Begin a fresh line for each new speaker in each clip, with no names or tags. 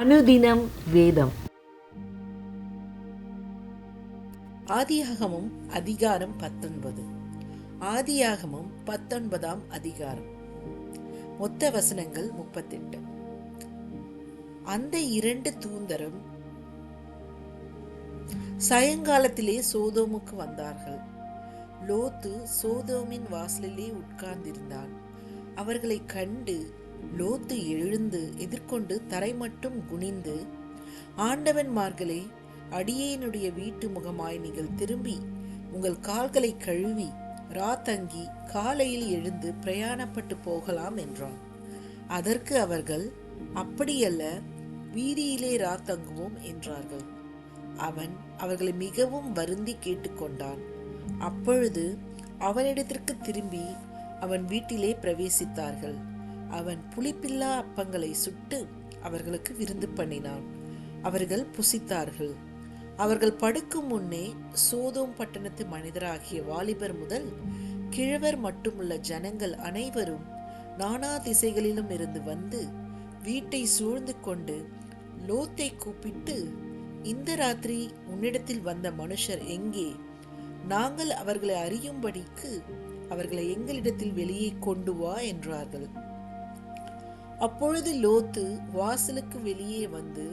அனுதினம் வேதம்.
ஆதியாகமம் அதிகாரம் 19. ஆதியாகமம் 19ஆம் அதிகாரம். மொத்த வசனங்கள் 38. அந்த இரண்டு தூதரும் சாயங்காலத்திலே சோதோமுக்கு வந்தார்கள். லோத்து சோதோமின் வாசலிலே உட்கார்ந்திருந்தான். அவர்களை கண்டு லோத்து எழுந்து எதிர்கொண்டு தரை மட்டும் குனிந்து, ஆண்டவன்மார்களே, அடியேனுடைய வீட்டு முகமாய் நீங்கள் திரும்பி உங்கள் கால்களை கழுவி ராத்தங்கி காலையில் எழுந்து பிரயாணப்பட்டு போகலாம் என்றான். அதற்கு அவர்கள், அப்படியல்ல, வீதியிலே ராத்தங்குவோம் என்றார்கள். அவன் அவர்களை மிகவும் வருந்தி கேட்டுக்கொண்டான். அப்பொழுது அவனிடத்திற்கு திரும்பி அவன் வீட்டிலே பிரவேசித்தார்கள். அவன் புளிப்பில்லா அப்பங்களை சுட்டு அவர்களுக்கு விருந்து பண்ணினான். அவர்கள் புசித்தார்கள். அவர்கள் படுக்கும் முன்னே சோதோம் பட்டணத்து மனிதராகிய வாலிபர் முதல் கிழவர் மட்டுமுள்ள ஜனங்கள் அனைவரும் நானா திசைகளிலும் இருந்து வந்து வீட்டை சூழ்ந்து கொண்டு லோத்தை கூப்பிட்டு, இந்த ராத்திரி உன்னிடத்தில் வந்த மனுஷர் எங்கே? நாங்கள் அவர்களை அறியும்படிக்கு அவர்களை எங்களிடத்தில் வெளியே கொண்டு வா என்றார்கள். அப்பொழுது லோத்து வாசலுக்கு வெளியே வந்து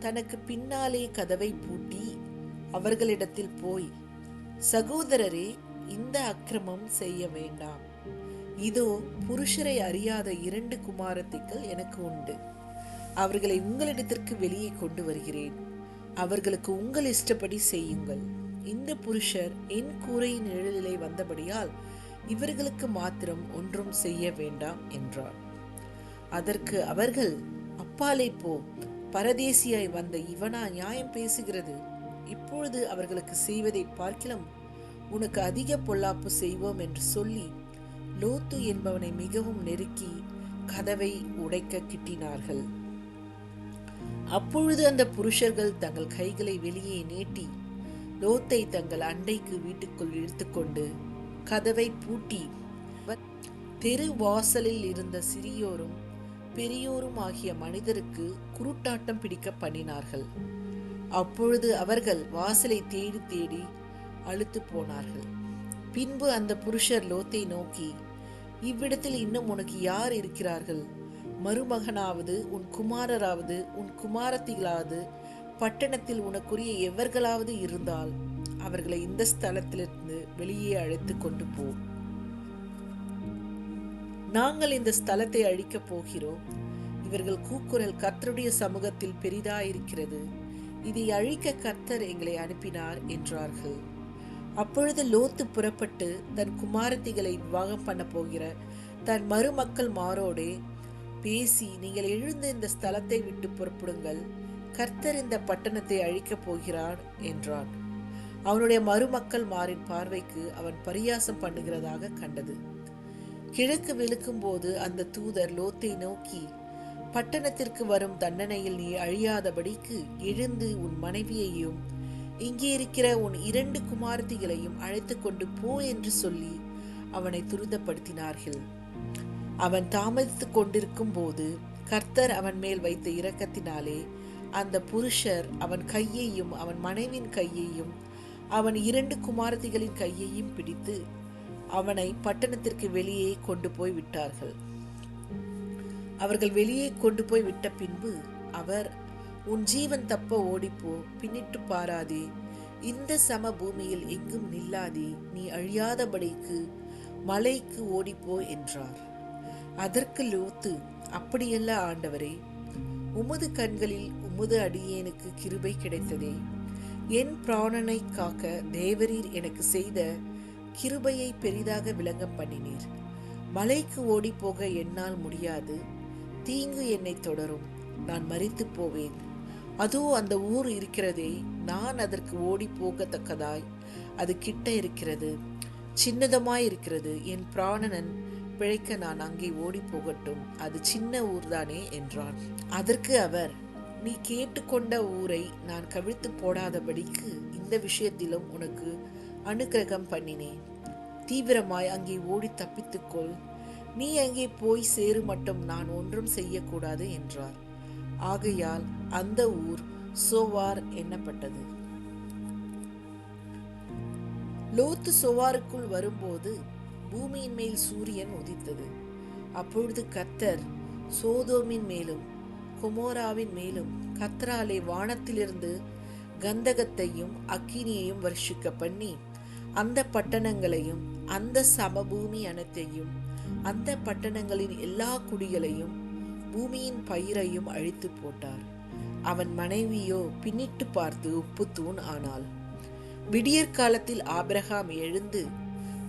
தனக்கு பின்னாலே கதவை பூட்டி அவர்களிடத்தில் போய், சகோதரரே, இந்த அக்கிரமம் செய்ய வேண்டாம். இதோ, புருஷரை அறியாத 2 குமாரத்திகள் எனக்கு உண்டு. அவர்களை உங்களிடத்திற்கு வெளியே கொண்டு வருகிறேன். அவர்களுக்கு உங்கள் இஷ்டப்படி செய்யுங்கள். இந்த புருஷர் என் கூரையின் நிழலிலே வந்தபடியால் இவர்களுக்கு மாத்திரம் ஒன்றும் செய்ய வேண்டாம் என்றார். அதற்கு அவர்கள், அப்பாலே போ, பரதேசியாய் வந்த இவனா நியாயம் பேசுகிறது? இப்பொழுது அவர்களுக்கு செய்வதை பார்க்கிலும் உனக்கு அதிக பொல்லாப்பு செய்வோம் என்று சொல்லி லோத்து என்பவனை மிகவும் நெருக்கி கதவை உடைக்க கிட்டினார்கள். அப்பொழுது அந்த புருஷர்கள் தங்கள் கைகளை வெளியே நீட்டி லோத்தை தங்கள் அண்டைக்கு வீட்டுக்குள் இழுத்துக்கொண்டு கதவை பூட்டி தெரு வாசலில் இருந்த சிறியோரும் பெரியோரும் ஆகிய மனிதருக்கு குருட்டாட்டம் பிடிக்க பண்ணினார்கள். அப்பொழுது அவர்கள் வாசலை தேடி தேடி அழுத்து போனார்கள். பின்பு அந்த புருஷர் லோத்தை நோக்கி, இவ்விடத்தில் இன்னும் உனக்கு யார் இருக்கிறார்கள்? மருமகனாவது உன் குமாரராவது உன் குமாரத்திகளாவது பட்டணத்தில் உனக்குரிய எவர்களாவது இருந்தால் அவர்களை இந்த ஸ்தலத்திலிருந்து வெளியே அழைத்து கொண்டு போ. நாங்கள் இந்த ஸ்தலத்தை அழிக்கப் போகிறோம். இவர்கள் கூக்குரல் கர்த்தருடைய சமூகத்தில் பெரிதாயிருக்கிறது. இதை அழிக்க கர்த்தர் எங்களை அனுப்பினார் என்றார்கள். அப்பொழுது லோத்து புறப்பட்டு தன் குமாரத்திகளை விவாகம் பண்ண போகிற தன் மருமக்கள் மாரோடே பேசி, நீங்கள் எழுந்து இந்த ஸ்தலத்தை விட்டு புறப்படுங்கள், கர்த்தர் இந்த பட்டணத்தை அழிக்கப் போகிறார் என்றான். அவனுடைய மருமக்கள் மாரின் பார்வைக்கு அவன் பரியாசம் பண்ணுகிறதாக கண்டது. கிழக்கு வெளுக்கும் போது அந்த தூதர் லோத்தை நோக்கி, பட்டணத்திற்கு வரும் தண்டனையில் நீ அழியாதபடிக்கு எழுந்து உன் மனைவியையும் இங்கே இருக்கிற உன் 2 குமாரத்திகளையும் அழைத்து கொண்டு போ என்று சொல்லி அவனை துரிதப்படுத்தினார்கள். அவன் தாமதித்துக் கொண்டிருக்கும் போது கர்த்தர் அவன் மேல் வைத்த இரக்கத்தினாலே அந்த புருஷர் அவன் கையையும் அவன் மனைவியின் கையையும் அவன் 2 குமாரத்திகளின் கையையும் பிடித்து அவனை பட்டணத்திற்கு வெளியே கொண்டு போய் விட்டார்கள். அவர்கள் வெளியே கொண்டு போய் விட்ட பின்பு அவர், உன் ஜீவன் தப்ப ஓடிப்போ, பின்னிட்டு பாராதே, இந்த சம பூமியில் எங்கும் நில்லாதே, நீ அழியாதபடிக்கு மலைக்கு ஓடிப்போ என்றார். அதற்கு லோத்து, அப்படியல்ல ஆண்டவரே, உமது கண்களில் உமது அடியேனுக்கு கிருபை கிடைத்ததே. என் பிராணனை காக்க தேவரீர் எனக்கு செய்த கிருபையை பெரிதாக விளங்க பண்ணினீர். மலைக்கு ஓடி போக என்னால் முடியாது. தீங்கு என்னை தொடரும், நான் மரித்து போவேன். அதோ, அந்த ஊர் இருக்கிறதே, நான் அதற்கு ஓடி போகத்தக்கதாய் அது கிட்ட இருக்கிறது, சின்னதமாய் இருக்கிறது. என் பிராணனன் பிழைக்க நான் அங்கே ஓடி போகட்டும், அது சின்ன ஊர்தானே என்றான். அதற்கு அவர், நீ கேட்டுக்கொண்ட ஊரை நான் கவிழ்த்து போடாதபடிக்கு இந்த விஷயத்திலும் உனக்கு அனுக்கிரகம் பண்ணினேன். தீவிரமாய் அங்கே ஓடி தப்பித்துக்கொள். நீ அங்கே போய் சேரு மட்டும் நான் ஒன்றும் செய்யக்கூடாது என்றார். ஆகையால் அந்த ஊர் சோவார் என்னப்பட்டது. லோத்து சோவாருக்குள் வரும்போது பூமியின் மேல் சூரியன் உதித்தது. அப்பொழுது கர்த்தர் சோதோமின் மேலும் கொமோராவின் மேலும் கர்த்தராலே வானத்திலிருந்து கந்தகத்தையும் அக்கினியையும் வருஷிக்க பண்ணி அந்த பட்டணங்களையும் அந்த சமபூமி அனைத்தையும் அந்த பட்டணங்களின் எல்லா குடிகளையும் பூமியின் பயிரையும் அழித்து போட்டார். அவன் மனைவியோ பின்னிட்டு பார்த்து உப்புத்தூண் ஆனாள். விடியற் காலத்தில் ஆபிரகாம் எழுந்து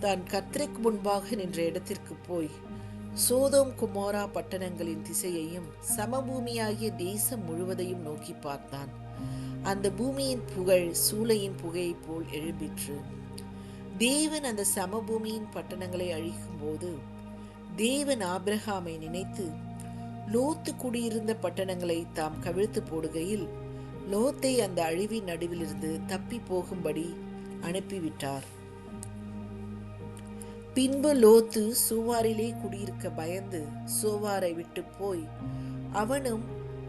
தான் கர்த்தருக்கு முன்பாக நின்ற இடத்திற்கு போய் சோதோம் குமோரா பட்டணங்களின் திசையையும் சமபூமியாகிய தேசம் முழுவதையும் நோக்கி பார்த்தான். அந்த பூமியின் புகழ் சூளையின் புகையை போல் எழும்பிற்று. தேவன் அந்த சமபூமியின் பட்டணங்களை அழிக்கும் போது தேவன் ஆபிரகாமை நினைத்து லோத்து குடியிருந்த பட்டணங்களை தாம் கவிழ்த்து போடுகையில் லோத்தை அந்த அழிவின் நடுவிலிருந்து தப்பி போகும்படி அனுப்பிவிட்டார். பின்பு லோத்து சோவாரிலே குடியிருக்க பயந்து சோவாரை விட்டு போய் அவனும்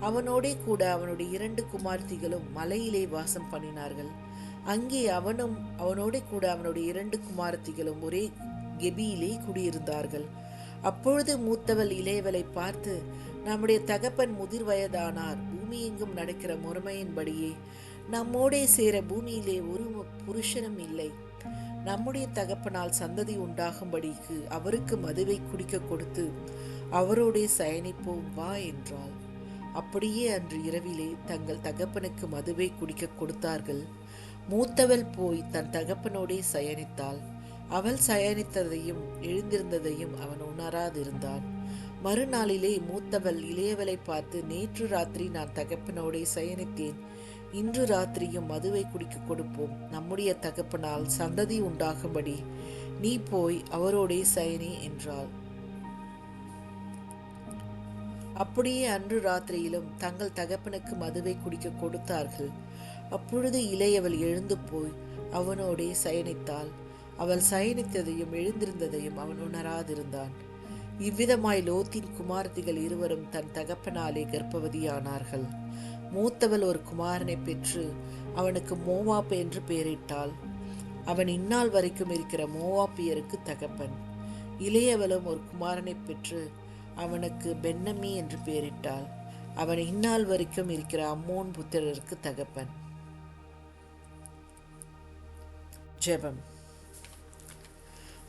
அவனோடே கூட அவனுடைய 2 குமார்த்திகளும் மலையிலே வாசம் பண்ணினார்கள். அங்கே அவனும் அவனோட கூட அவனுடைய 2 குமாரத்திகளும் ஒரே கெபியிலே குடியிருந்தார்கள். அப்பொழுது மூத்தவள் இளையவளை பார்த்து, நம்முடைய தகப்பன் முதிர் வயதானார், பூமி எங்கும் நடக்கிற முறைமையின்படியே நம்மோடே சேர பூமியிலே ஒரு புருஷனும் இல்லை. நம்முடைய தகப்பனால் சந்ததி உண்டாகும்படிக்கு அவருக்கு மதுவை குடிக்க கொடுத்து அவரோடே சயனிப்போம் வா என்றாள். அப்படியே அன்று இரவிலே தங்கள் தகப்பனுக்கு மதுவை குடிக்க கொடுத்தார்கள். மூத்தவள் போய் தன் தகப்பனோடே சயனித்தாள். அவள் சயனித்ததையும் எழுந்திருந்ததையும் அவன் உணராதிருந்தான். மறுநாளிலே மூத்தவள் இளையவளை பார்த்து, நேற்று ராத்திரி நான் தகப்பனோடே சயனித்தேன், இன்று ராத்திரியும் மதுவை குடிக்க கொடுப்போம், நம்முடைய தகப்பனால் சந்ததி உண்டாகும்படி நீ போய் அவரோடே சயனி என்றாள். அப்படியே அன்று ராத்திரியிலும் தங்கள் தகப்பனுக்கு மதுவை குடிக்க கொடுத்தார்கள். அப்பொழுது இளையவள் எழுந்து போய் அவனோடே சயனித்தாள். அவள் சயனித்ததையும் எழுந்திருந்ததையும் அவன் உணராதிருந்தான். இவ்விதமாய் லோத்தின் குமாரத்திகள் இருவரும் தன் தகப்பனாலே கர்ப்பவதியானார்கள். மூத்தவள் ஒரு குமாரனை பெற்று அவனுக்கு மோவாப் என்று பெயரிட்டாள். அவன் இந்நாள் வரைக்கும் இருக்கிற மோவாப்பியருக்கு தகப்பன். இளையவளும் ஒரு குமாரனை பெற்று அவனுக்கு பென்னமி என்று பெயரிட்டாள். அவன் இந்நாள் வரைக்கும் இருக்கிற அம்மோன் புத்திரருக்கு தகப்பன். ஜெபம்.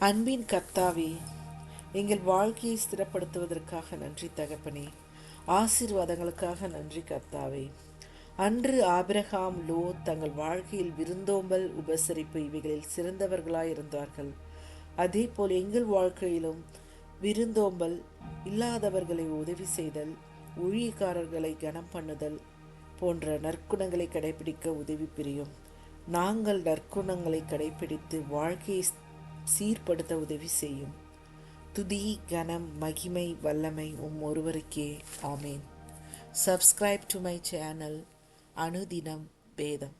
அன்பின் கர்த்தாவே, எங்கள் வாழ்க்கையை ஸ்திரப்படுத்துவதற்காக நன்றி தகப்பனே. ஆசீர்வாதங்களுக்காக நன்றி கர்த்தாவே. அன்று ஆபிரகாம் லோத் தங்கள் வாழ்க்கையில் விருந்தோம்பல் உபசரிப்பு இவைகளில் சிறந்தவர்களாய் இருந்தார்கள். அதே போல் எங்கள் வாழ்க்கையிலும் விருந்தோம்பல், இல்லாதவர்களை உதவி செய்தல், ஊழியக்காரர்களை கனம் பண்ணுதல் போன்ற நற்குணங்களை கடைபிடிக்க உதவி புரியும். நாங்கள் நற்குணங்களை கடைபிடித்து வாழ்க்கையை சீர்படுத்த உதவி செய்யும். துதி, கனம், மகிமை, வல்லமை ஒருவருக்கே. ஆமேன். Subscribe to my channel அனுதினம் வேதம்.